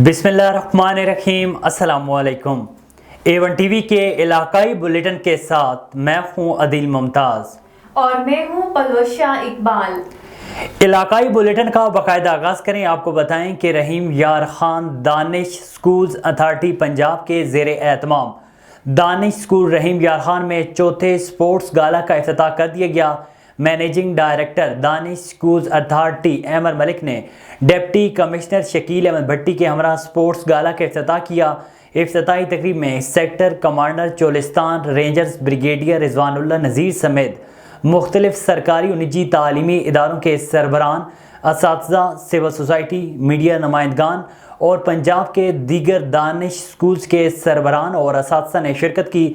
बिस्मिल्लाहिर्रहमानिर्रहीम। अस्सलाम वालेकुम। A1 टीवी के इलाकाई बुलेटिन के साथ मैं हूं अदील मुमताज़ और मैं हूं पलवशा इकबाल। इलाकाई बुलेटिन का बाकायदा आगाज़ करें। आपको बताएं कि रहीम यार खान दानिश स्कूल्स अथॉरिटी पंजाब के ज़ेर एहतमाम दानिश स्कूल रहीम यार खान में चौथे स्पोर्ट्स गाला का इफ्तिताह कर दिया गया। Managing director Danish schools authority Ahmed Malik ने डिप्टी कमिश्नर शकील अहमद भट्टी के हमरा स्पोर्ट्स गाला का इफ्तिताह किया। इफ्तिताही तकरीब में sector commander Cholistan rangers brigadier Rizwanullah Nazir समेत मुख्तलिफ सरकारी और निजी तालीमी इदारों के सरबरान, असातिज़ा, सिविल सोसाइटी, मीडिया नुमाइंदगान और पंजाब के दीगर दानिश स्कूल्स के सरबरान और असातिज़ा ने शिरकत की।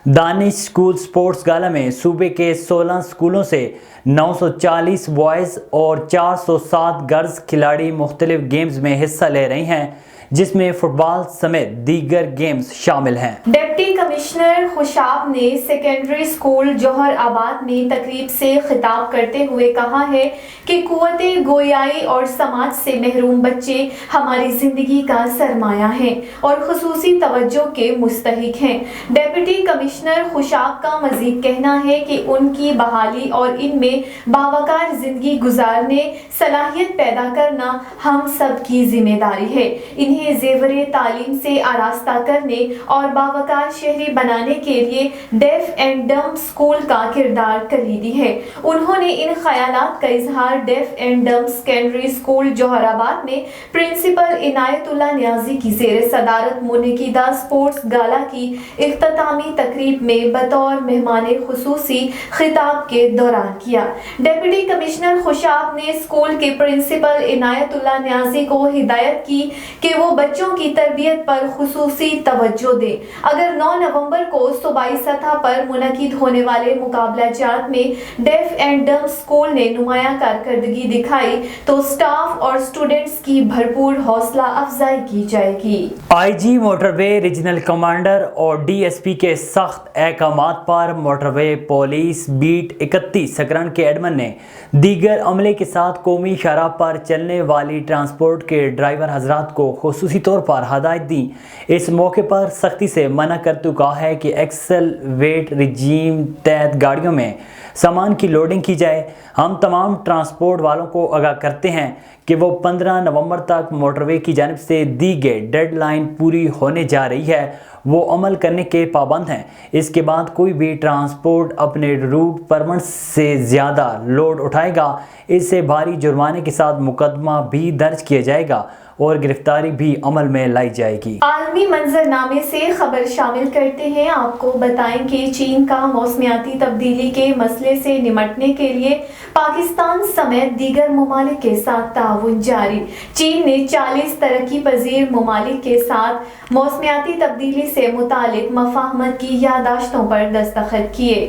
दानिश स्कूल स्पोर्ट्स गाला में सूबे के 16 स्कूलों से 940 बॉयज़ और 407 गर्ल्स खिलाड़ी मुख्तलिफ गेम्स में हिस्सा ले रही हैं, जिसमें फुटबॉल समेत दीगर गेम्स शामिल हैं। डिप्टी कमिश्नर खुशाब ने सेकेंडरी स्कूल जौहर आबाद में तकरीब से खिताब करते हुए कहा है कि कुव्वते गोयाई और समाज से महरूम बच्चे हमारी जिंदगी का सरमाया हैं और खुसूसी तवज्जो के मुस्तहिक हैं। डिप्टी कमिश्नर खुशाब का मजीद कहना है कि उनकी बहाली और इनमें बावकार जिंदगी गुजारने सलाहियत पैदा करना हम सब की जिम्मेदारी है। इन्हें ज़ेवरे तालीम से आरास्ता करने और बावकार शहरी बनाने के लिए डेफ एंड डम्ब स्कूल का किरदार कलीदी है। उन्होंने इन ख्यालात का इजहार deaf and dumb secondary school Jauharabad में प्रिंसिपल इनायतुल्लाह न्याजी की ज़ेर सदारत मुनक़िदा स्पोर्ट्स गाला की इख्तितामी तकरीब में बतौर मेहमान खुसूसी खिताब के दौरान किया। डिप्टी कमिश्नर खुशाब ने स्कूल के प्रिंसिपल इनायतुल्लाह न्याजी को हिदायत की कि वो बच्चों की तरबियत पर खुसूसी तवज्जो दें। अगर 9 नवंबर को सूबाई सतह पर मुनक़िद होने वाले मुकाबला जात में डेफ एंड डम्ब स्कूल ने नुमाया कारकर्दगी दिखाई तो स्टाफ और स्टूडेंट्स की भरपूर हौसला अफजाई की जाएगी। IG मोटरवे रीजनल कमांडर और DSP के सख्त अहकामात पर मोटरवे पुलिस बीट 31 सकरन के एडमन ने दीगर अमले के साथ कौमी शराह पर चलने वाली ट्रांसपोर्ट के ड्राइवर हजरात को खुसूसी तौर पर हदायत दी। इस मौके पर सख्ती से मना करते कहा है कि एक्सल वेट रिजीम तहत गाड़ियों में सामान की लोडिंग की जाए। हम तमाम ट्रांसपोर्ट वालों को आगाह करते हैं कि वो 15 नवंबर तक मोटरवे की जानिब से दी गई डेडलाइन पूरी होने जा रही है, वो अमल करने के पाबंद हैं। इसके बाद कोई भी ट्रांसपोर्ट अपने रूट परमिट से ज़्यादा लोड उठाएगा, इससे भारी जुर्माने के साथ मुकदमा भी दर्ज किया जाएगा और गिरफ्तारी भी अमल में लाई जाएगी। आलमी मंजरनामे से खबर शामिल करते हैं। आपको बताएं कि चीन का मौसमियाती तब्दीली के मसले से निमटने के लिए पाकिस्तान समेत दीगर ममालिक के साथ ताउन जारी। चीन ने 40 तरक्की पजीर ममालिक के साथ मौसमियाती तब्दीली से मुतालिक मफाहमत की यादाश्तों पर दस्तखत किए।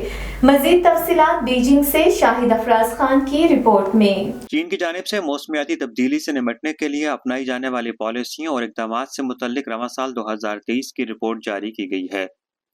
मजीद तफसीलात बीजिंग से शाहिद अफराज खान की रिपोर्ट में। चीन की जानिब से मौसमियाती तब्दीली से निमटने के लिए अपनाई जाने वाली पॉलिसियों और इक़दामात से मुतल्लिक रवां साल 2023 की रिपोर्ट जारी की गई है।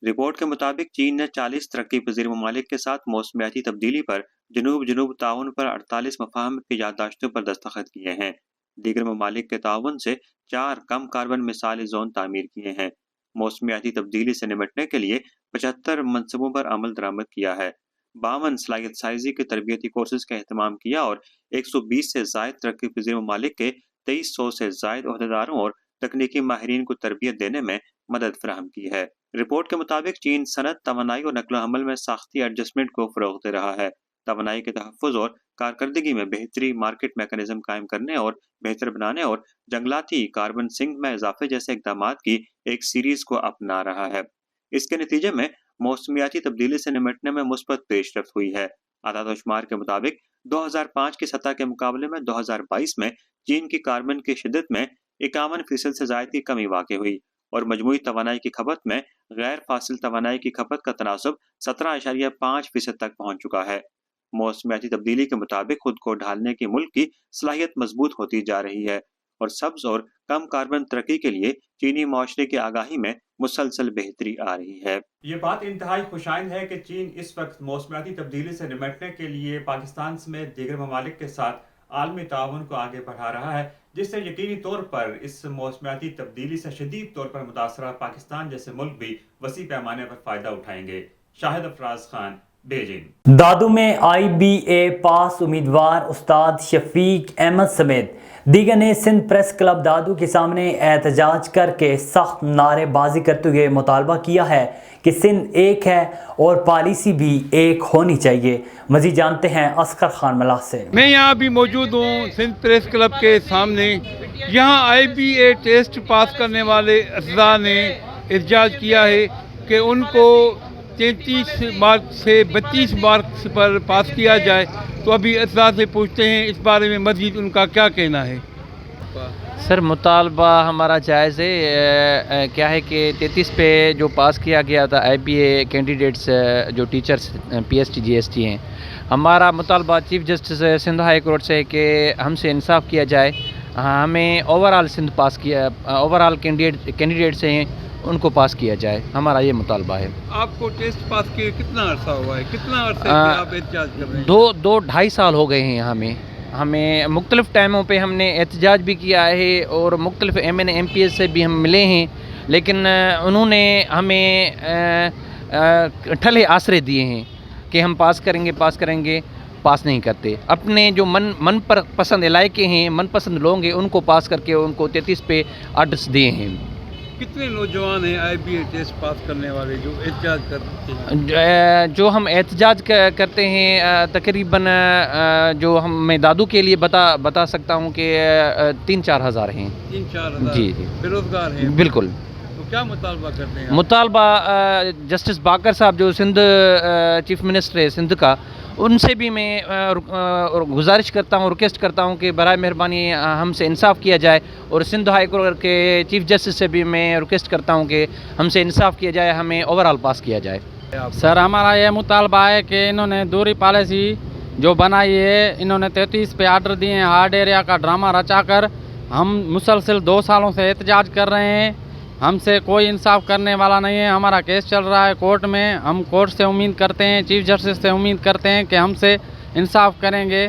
रिपोर्ट के मुताबिक चीन ने 40 तरक्की पजीर ममालिक के साथ मौसमियाती तब्दीली पर जनूब ताउन पर 48 मफाहमत की यादाश्तों पर दस्तखत किए हैं। दीगर ममालिक के ताउन से 4 कम कार्बन मिसाली जोन तामीर किए हैं। मौसमियाती तब्दीली से निमटने के लिए 75 मनसूबों पर अमल दरामद किया है। 52 सलाहियत साइजी के तरबियती कोर्सेज का एहतमाम किया और 120 से जायद तरक्की पजीर ममालिक के 2300 से जायद ओहदेदारों और तकनीकी माहिरीन को तरबियत देने में मदद फराहम की है। रिपोर्ट के मुताबिक चीन सनत, तवानाई और नकल हमल में साख्ती एडजस्टमेंट को फरोग दे रहा है। तवानाई के तहफ़्फ़ुज़ और कारकर्दगी में बेहतरी, मार्केट मैकेनिज्म कायम करने और बेहतर बनाने और जंगलाती कार्बन सिंक में इजाफे जैसे इक़दामात की एक सीरीज को अपना रहा है। इसके नतीजे में मौसमियाती तब्दीली से निमटने में मुस्बत पेशरफ्त हुई है। आदाद व शुमार के मुताबिक 2005 की सतह के मुकाबले में 2022 में चीन की कार्बन की शिद्दत में 51% से ज़ायद की कमी वाक़ई हुई और मजमूई तवानाई की खपत में गैर फासिल तवानाई की खपत का तनासब 17.5% तक पहुँच चुका है। मौसमियाती तब्दीली के मुताबिक खुद को ढालने की मुल्क की सलाहियत मजबूत होती जा रही है और सब्ज और कम कार्बन तरक्की के लिए चीनी माशरे की आगाही में मुसलसल बेहतरी आ रही है। ये बात इंतहाई खुशाइंद है कि चीन इस वक्त मौसमियाती तब्दीली से निमटने के लिए पाकिस्तान समेत दीगर ममालिक के साथ आलमी ताउन को आगे बढ़ा रहा है, जिससे यकीनी तौर पर इस मौसमियाती तब्दीली से शदीद तौर पर मुतासरा पाकिस्तान जैसे मुल्क भी वसी पैमाने पर फ़ायदा उठाएंगे। शाहिद अफराज खान, बीजिंग। दादू में IBA पास उम्मीदवार उस्ताद शफीक अहमद समेत दीगर ने सिंध प्रेस क्लब दादू के सामने एहतजाज करके सख्त नारेबाजी करते हुए मुतालबा किया है कि सिंध एक है और पॉलिसी भी एक होनी चाहिए। मज़ीद जानते हैं असगर खान मलाह से। मैं यहाँ भी मौजूद हूँ सिंध प्रेस क्लब के सामने। यहाँ IBA टेस्ट पास करने वाले अज़ा ने एहतजाज किया है कि उनको 33 मार्क से 32 मार्क्स पर पास किया जाए। तो अभी अज़ा से पूछते हैं इस बारे में मज़ीद उनका क्या कहना है। सर मुतालबा हमारा जायज़ है। क्या है कि 33 पे जो पास किया गया था IBA कैंडिडेट्स जो टीचर्स PST GST हैं, हमारा मुतालबा chief justice Sindh high court से है कि हमसे इंसाफ किया जाए। हमें ओवरऑल सिंध पास किया, ओवरऑल कैंडिडेट्स हैं उनको पास किया जाए, हमारा ये मुतालबा है। आपको टेस्ट पास किए कितना अर्सा हुआ है, कितना अरसे से आप एहतजाज कर रहे हैं? 2-2.5 साल हो गए हैं। हमें मुख्तलिफ़ टाइमों पे हमने एहतजाज भी किया है और मुख्तलिफ़ MNA MPs से भी हम मिले हैं, लेकिन उन्होंने हमें ठल्ले आसरे दिए हैं कि हम पास करेंगे, पास नहीं करते। अपने जो मन पर पसंद इलाके हैं, मनपसंद लोग हैं, उनको पास करके उनको 33 पे आर्डर्स दिए हैं। कितने नौजवान हैं IBA टेस्ट पास करने वाले जो एहतजाज करते हैं? जो हम एहतजाज करते हैं तकरीबन जो हम मैं दादू के लिए बता सकता हूँ कि 3-4 हज़ार हैं। 3-4 हज़ार जी बेरोजगार हैं। बिल्कुल। तो क्या मुतालबा करते हैं? मुतालबा जस्टिस बाकर साहब जो सिंध चीफ मिनिस्टर है सिंध का, उनसे भी मैं गुजारिश करता हूँ, रिक्वेस्ट करता हूँ कि बराए मेहरबानी हमसे इंसाफ किया जाए। और सिंध हाई कोर्ट के चीफ जस्टिस से भी मैं रिक्वेस्ट करता हूँ कि हमसे इंसाफ किया जाए, हमें ओवरऑल पास किया जाए। सर हमारा ये मुतालबा है कि इन्होंने दूरी पॉलिसी जो बनाई है, इन्होंने 33 पे आर्डर दिए हैं। हार्ड एरिया का ड्रामा रचाकर हम मुसलसल 2 सालों से एहतजाज कर रहे हैं, हमसे कोई इंसाफ करने वाला नहीं है। हमारा केस चल रहा है कोर्ट में। हम कोर्ट से उम्मीद करते हैं, चीफ जस्टिस से उम्मीद करते हैं कि हमसे इंसाफ करेंगे।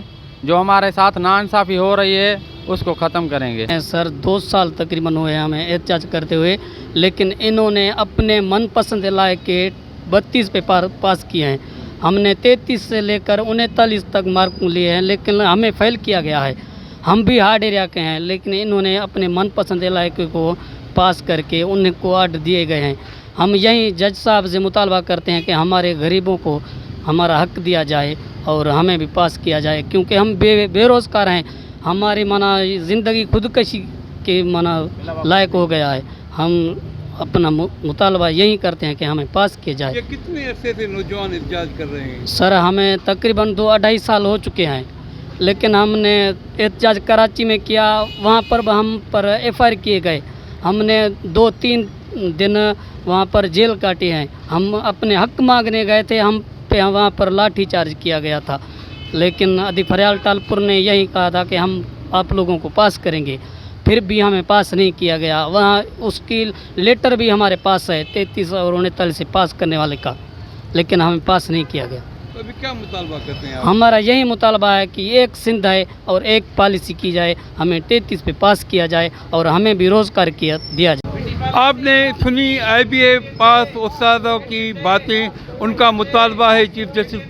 जो हमारे साथ नाइंसाफ़ी हो रही है उसको ख़त्म करेंगे। सर 2 साल तकरीबन हुए हमें एहतजाज करते हुए, लेकिन इन्होंने अपने मनपसंद इलाके 32 पे पास किए हैं। हमने 33 से लेकर 39 तक मार्क लिए हैं, लेकिन हमें फेल किया गया है। हम भी हार्ड एरिया के हैं, लेकिन इन्होंने अपने मनपसंद इलाके को पास करके उनको आर्डर दिए गए हैं। हम यही जज साहब से मुतालबा करते हैं कि हमारे गरीबों को हमारा हक दिया जाए और हमें भी पास किया जाए, क्योंकि हम बेरोज़गार हैं। हमारी ज़िंदगी खुदकशी के लायक हो गया है। हम अपना मुतालबा यही करते हैं कि हमें पास किया जाए। ये कितने अरसे से नौजवान एहतजाज कर रहे हैं? सर हमें तकरीबन 2-2.5 साल हो चुके हैं, लेकिन हमने एहतजाज कराची में किया, वहाँ पर हम पर FIR किए गए। हमने 2-3 दिन वहाँ पर जेल काटी है। हम अपने हक मांगने गए थे, हम पे वहाँ पर लाठी चार्ज किया गया था, लेकिन अदी फरियाल टालपुर ने यही कहा था कि हम आप लोगों को पास करेंगे, फिर भी हमें पास नहीं किया गया। वहाँ उसकी लेटर भी हमारे पास है 33 और 39 से पास करने वाले का, लेकिन हमें पास नहीं किया गया। तो अभी क्या मुतालबा करते हैं आप? हमारा यही मुतालबा है कि एक सिंध है और एक पॉलिसी की जाए, हमें 33 पे पास किया जाए और हमें भी रोज़गार दिया जाए। आपने सुनी IBA पास उस्तादों की बातें। उनका मुतालबा है चीफ जस्टिस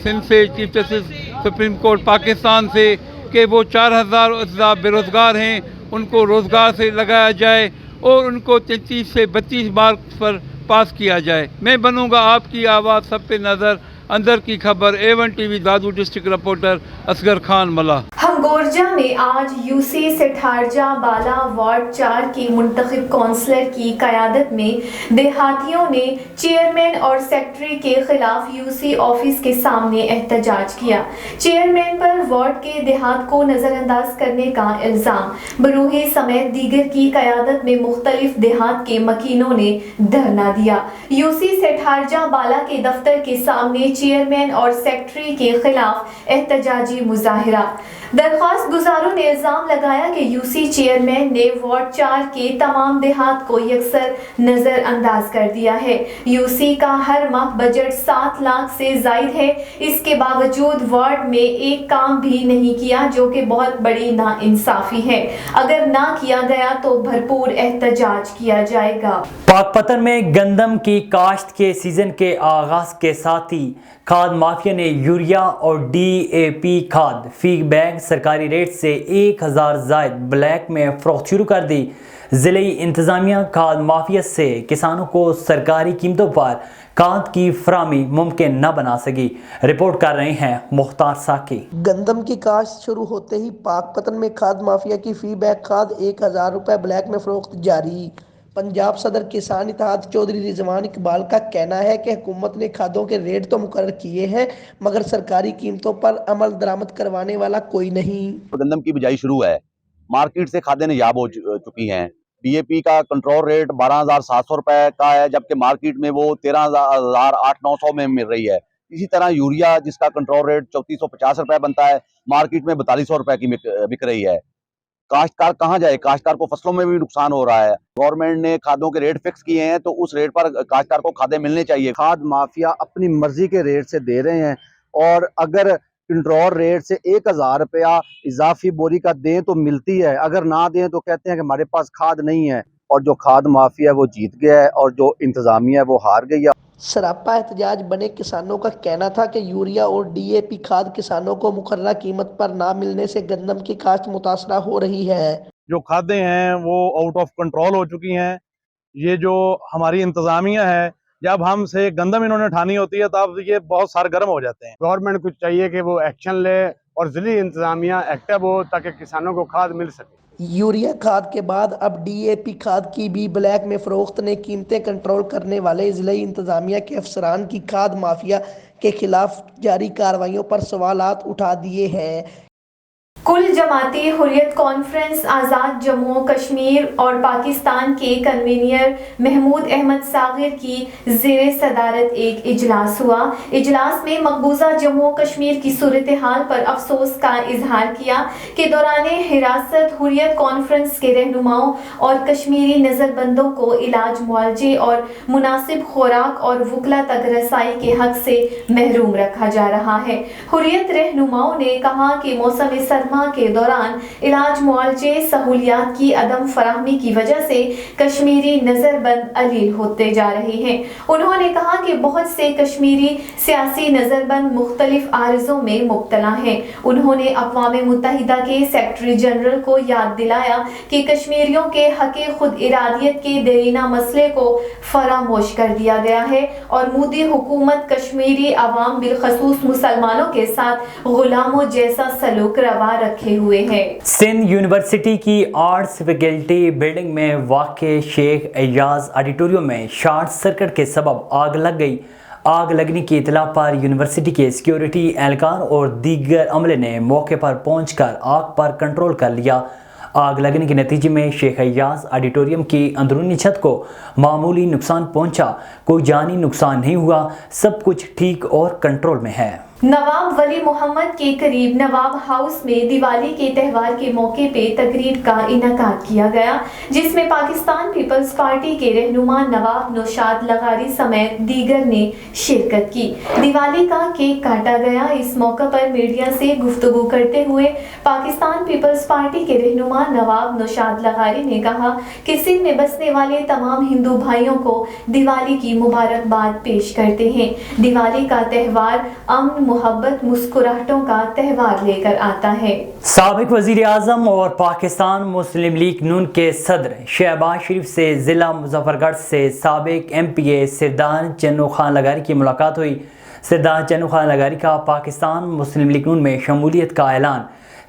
सिंध से, chief justice supreme court Pakistan से कि वो 4000 उस्ताद बेरोज़गार हैं, उनको रोज़गार से लगाया जाए और उनको 33 से 32 मार्क्स पर पास किया जाए। मैं बनूंगा आपकी आवाज़, सब पे नज़र, अंदर की खबर, A1 TV दादू डिस्ट्रिक्ट रिपोर्टर असगर खान मला। हंगोरजा में आज UC सेठारजा बाला वार्ड 4 की मुंतखब कौंसलर की क़यादत में देहातियों ने चेयरमैन और सेक्रेटरी के खिलाफ UC ऑफिस के सामने एहतजाज किया। चेयरमैन पर वार्ड के देहात को नज़रअंदाज करने का इल्ज़ाम। बरूही समेत दीगर की क़यादत में मुख्तलिफ देहात के मकीनों ने धरना दिया। UC सेठारजा बाला के दफ्तर के सामने चेयरमैन और सेक्रेटरी के खिलाफ एहतजाजी मुजाहिरा। درخواست گزاروں نے الزام لگایا کہ UC چیئرمین نے وارڈ 4 کے تمام دیہات کو یکسر نظر انداز کر دیا ہے۔ UC کا ہر ماہ بجٹ 7 لاکھ سے زائد ہے، اس کے باوجود وارڈ میں ایک کام بھی نہیں کیا، جو کہ بہت بڑی ناانصافی ہے۔ اگر نہ کیا گیا تو بھرپور احتجاج کیا جائے گا۔ پاک پتن میں گندم کی کاشت کے سیزن کے آغاز کے ساتھ ہی کھاد مافیا نے یوریا اور DAP کھاد فی بیگ سرکاری ریٹ سے 1000 زائد بلیک میں فروخت شروع کر دی۔ ضلعی انتظامیہ کھاد مافیا سے کسانوں کو سرکاری قیمتوں پر کھاد کی فراہمی ممکن نہ بنا سکی۔ رپورٹ کر رہے ہیں مختار ساکی۔ گندم کی کاشت شروع ہوتے ہی پاک پتن میں کھاد مافیا کی فی بیگ کھاد 1000 روپے بلیک میں فروخت جاری۔ پنجاب صدر کسان اتحاد چودھری رضوان اقبال کا کہنا ہے کہ حکومت نے کھادوں کے ریٹ تو مقرر کیے ہیں مگر سرکاری قیمتوں پر عمل درآمد کروانے والا کوئی نہیں۔ گندم کی بجائی شروع ہے، مارکیٹ سے کھادیں نایاب ہو چکی ہیں۔ DAP کا کنٹرول ریٹ 12,700 روپے کا ہے، جبکہ مارکیٹ میں وہ 13,800-900 میں مل رہی ہے۔ اسی طرح یوریا جس کا کنٹرول ریٹ 3450 روپے بنتا ہے، مارکیٹ میں 4200 روپے کی بک رہی ہے۔ کاشتکار کہاں جائے؟ کاشتکار کو فصلوں میں بھی نقصان ہو رہا ہے۔ گورنمنٹ نے کھادوں کے ریٹ فکس کیے ہیں تو اس ریٹ پر کاشتکار کو کھادیں ملنے چاہیے۔ کھاد مافیا اپنی مرضی کے ریٹ سے دے رہے ہیں، اور اگر کنٹرول ریٹ سے 1000 روپیہ اضافی بوری کا دیں تو ملتی ہے، اگر نہ دیں تو کہتے ہیں کہ ہمارے پاس کھاد نہیں ہے۔ اور جو کھاد مافیا ہے وہ جیت گیا ہے اور جو انتظامیہ ہے وہ ہار گئی ہے۔ سراپا احتجاج بنے کسانوں کا کہنا تھا کہ یوریا اور DAP کھاد کسانوں کو مقررہ قیمت پر نہ ملنے سے گندم کی کاشت متاثرہ ہو رہی ہے۔ جو کھادیں ہیں وہ آؤٹ آف کنٹرول ہو چکی ہیں۔ یہ جو ہماری انتظامیہ ہے، جب ہم سے گندم انہوں نے اٹھانی ہوتی ہے تب یہ بہت سرگرم ہو جاتے ہیں۔ گورنمنٹ کو چاہیے کہ وہ ایکشن لے اور ضلعی انتظامیہ ایکٹیو ہو تاکہ کسانوں کو کھاد مل سکے۔ یوریا کھاد کے بعد اب DAP کھاد کی بھی بلیک میں فروخت نے قیمتیں کنٹرول کرنے والے ضلعی انتظامیہ کے افسران کی کھاد مافیا کے خلاف جاری کارروائیوں پر سوالات اٹھا دیے ہیں۔ کل جماعتی حریت کانفرنس آزاد جموں و کشمیر اور پاکستان کے کنوینر محمود احمد ساغر کی زیر صدارت ایک اجلاس ہوا۔ اجلاس میں مقبوضہ جموں و کشمیر کی صورتحال پر افسوس کا اظہار کیا کہ دوران حراست حریت کانفرنس کے رہنماؤں اور کشمیری نظر بندوں کو علاج، معالجے اور مناسب خوراک اور وکلا تک رسائی کے حق سے محروم رکھا جا رہا ہے۔ حریت رہنماؤں نے کہا کہ موسم سرما کے دوران علاج، معالجے، سہولیات کی عدم فراہمی کی وجہ سے کشمیری نظر بند علیل ہوتے جا رہے ہیں۔ انہوں نے کہا کہ بہت سے کشمیری سیاسی نظر بند مختلف عارضوں میں مبتلا ہیں۔ انہوں نے اقوام متحدہ کے سیکرٹری جنرل کو یاد دلایا کہ کشمیریوں کے حق خود ارادیت کے دیرینہ مسئلے کو فراموش کر دیا گیا ہے اور مودی حکومت کشمیری عوام بالخصوص مسلمانوں کے ساتھ غلاموں جیسا سلوک روا رکھے ہوئے ہیں۔ سندھ یونیورسٹی کی آرٹس فیکلٹی بلڈنگ میں واقع شیخ ایاز آڈیٹوریم میں شارٹ سرکٹ کے سبب آگ لگ گئی۔ آگ لگنے کی اطلاع پر یونیورسٹی کے سیکیورٹی اہلکار اور دیگر عملے نے موقع پر پہنچ کر آگ پر کنٹرول کر لیا۔ آگ لگنے کے نتیجے میں شیخ ایاز آڈیٹوریم کی اندرونی چھت کو معمولی نقصان پہنچا، کوئی جانی نقصان نہیں ہوا، سب کچھ ٹھیک اور کنٹرول میں ہے۔ نواب ولی محمد کے قریب نواب ہاؤس میں دیوالی کے تہوار کے موقع پہ تقریب کا انعقاد کیا گیا، جس میں پاکستان پیپلز پارٹی کے رہنما نواب نوشاد لغاری سمیت دیگر نے شرکت کی۔ دیوالی کا کیک کاٹا گیا۔ اس موقع پر میڈیا سے گفتگو کرتے ہوئے پاکستان پیپلز پارٹی کے رہنما نواب نوشاد لغاری نے کہا کہ سندھ میں بسنے والے تمام ہندو بھائیوں کو دیوالی کی مبارکباد پیش کرتے ہیں۔ دیوالی کا تہوار امن، محبت، مسکراہٹوں کا تہوار لے کر آتا ہے۔ سابق وزیر اعظم اور پاکستان مسلم لیگ نون کے صدر شہباز شریف سے ضلع مظفر گڑھ سے سابق MPA سردار چنو خان لغاری کی ملاقات ہوئی۔ سردار چنو خان لغاری کا پاکستان مسلم لیگ نون میں شمولیت کا اعلان۔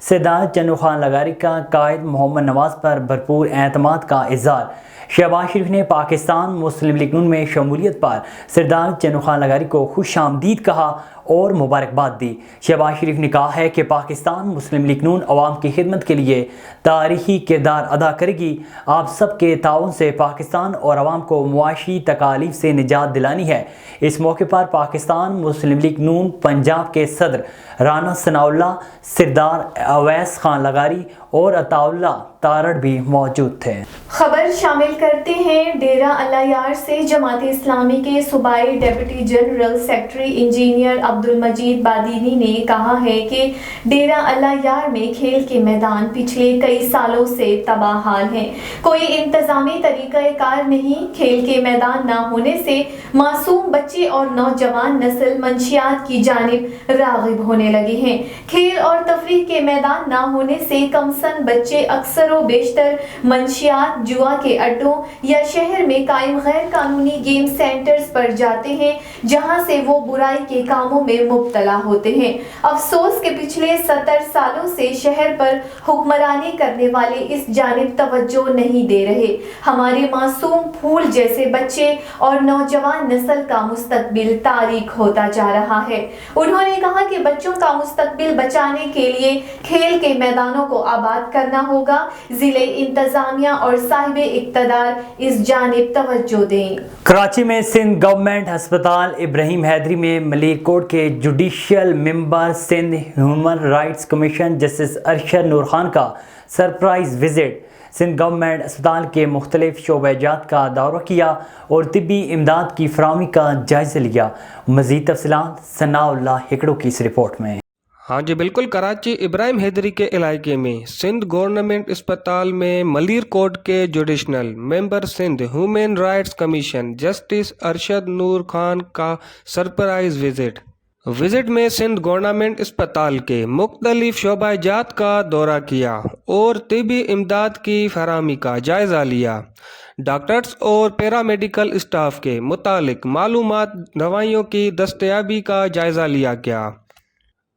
سردار چنو خان لغاری کا قائد محمد نواز پر بھرپور اعتماد کا اظہار۔ شہباز شریف نے پاکستان مسلم لیگ نون میں شمولیت پر سردار چنو خان لغاری کو خوش آمدید کہا اور مبارکباد دی۔ شہباز شریف نے کہا ہے کہ پاکستان مسلم لیگ نون عوام کی خدمت کے لیے تاریخی کردار ادا کرے گی۔ آپ سب کے تعاون سے پاکستان اور عوام کو معاشی تکالیف سے نجات دلانی ہے۔ اس موقع پر پاکستان مسلم لیگ نون پنجاب کے صدر رانا ثناء اللہ، سردار اویس خان لغاری اور عطا اللہ تارڑ بھی موجود تھے۔ خبر شامل کرتے ہیں ڈیرہ اللہ یار سے۔ جماعت اسلامی کے صوبائی deputy general secretary engineer Abdul Majeed Badini نے کہا ہے کہ ڈیرہ اللہ یار میں کھیل کے میدان پچھلے کئی سالوں سے تباہ حال ہیں۔ کوئی انتظامی طریقہ کار نہیں۔ کھیل کے میدان نہ ہونے سے معصوم بچے اور نوجوان نسل منشیات کی جانب راغب ہونے لگے ہیں۔ کھیل اور تفریح کے میدان نہ ہونے سے کمسن بچے اکثر و بیشتر منشیات، جوا کے اڈوں یا شہر میں قائم غیر قانونی گیم سینٹرز پر جاتے ہیں، جہاں سے وہ برائی کے کاموں میں مبتلا ہوتے ہیں۔ افسوس کہ پچھلے 70 سالوں سے شہر پر حکمرانی کرنے والے اس جانب توجہ نہیں دے رہے۔ ہمارے معصوم پھول جیسے بچے اور نوجوان نسل کا مستقبل تاریک ہوتا جا رہا ہے۔ انہوں نے کہا کہ بچوں کا مستقبل بچانے کے لیے کھیل کے میدانوں کو آباد کرنا ہوگا۔ ضلع انتظامیہ اور صاحب اقتدار اس جانب توجہ دیں۔ کراچی میں سندھ گورنمنٹ ہسپتال ابراہیم حیدری میں ملیر کوٹ کے judicial member Sindh human rights commission justice Arshad Noor Khan کا سرپرائز وزٹ۔ سندھ گورنمنٹ اسپتال کے مختلف شعبہ جات کا دورہ کیا اور طبی امداد کی فراہمی کا جائزہ لیا۔ مزید تفصیلات ثناء اللہ ہکڑو کی اس رپورٹ میں۔ ہاں جی بالکل، کراچی ابراہیم حیدری کے علاقے میں سندھ گورنمنٹ اسپتال میں ملیر کوٹ کے judicial member Sindh human rights commission justice Arshad Noor Khan کا سرپرائز وزٹ میں سندھ گورنمنٹ اسپتال کے مختلف شعبہ جات کا دورہ کیا اور طبی امداد کی فراہمی کا جائزہ لیا۔ ڈاکٹرز اور پیرامیڈیکل اسٹاف کے متعلق معلومات، دوائیوں کی دستیابی کا جائزہ لیا گیا۔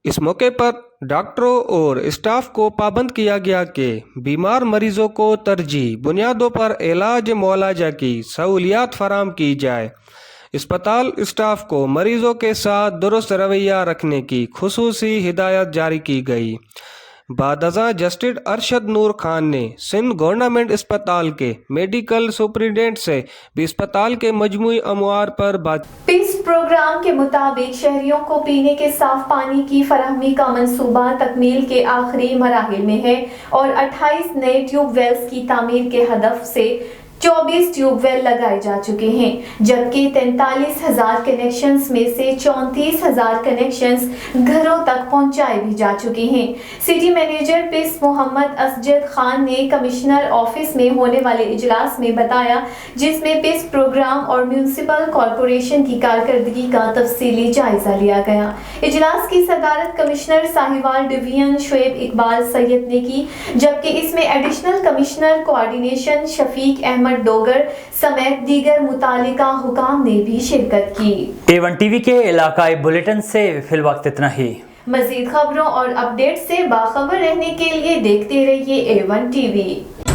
اس موقع پر ڈاکٹروں اور اسٹاف کو پابند کیا گیا کہ بیمار مریضوں کو ترجیحی بنیادوں پر علاج معالجہ کی سہولیات فراہم کی جائے۔ اسپتال اسٹاف کو مریضوں کے ساتھ درست رویہ رکھنے کی خصوصی ہدایت جاری کی گئی۔ بعد ازاں جسٹس ارشد نور خان نے سندھ گورنمنٹ اسپتال کے میڈیکل سپرنٹینڈنٹ سے بھی اسپتال کے مجموعی امور پر بات۔ پیس پروگرام کے مطابق شہریوں کو پینے کے صاف پانی کی فراہمی کا منصوبہ تکمیل کے آخری مراحل میں ہے اور 28 نئے ٹیوب ویلز کی تعمیر کے ہدف سے 24 ٹیوب ویل لگائے جا چکے ہیں، جبکہ 43,000 کنیکشنز میں سے 34,000 کنیکشنز گھروں تک پہنچائے بھی جا چکے ہیں۔ سٹی مینیجر پیس محمد اسجد خان نے کمشنر آفس میں ہونے والے اجلاس میں بتایا، جس میں پیس پروگرام اور میونسپل کارپوریشن کی کارکردگی کا تفصیلی جائزہ لیا گیا۔ اجلاس کی صدارت کمشنر ساہیوال ڈویژن شعیب اقبال سید نے کی، جبکہ اس میں ایڈیشنل کمشنر کوآرڈینیشن شفیق احمد ڈوگر سمیت دیگر متعلقہ حکام نے بھی شرکت کی۔ A1 ٹی وی کے علاقائی بلیٹن سے فی الوقت اتنا ہی۔ مزید خبروں اور اپڈیٹ سے باخبر رہنے کے لیے دیکھتے رہیے A1 ٹی وی۔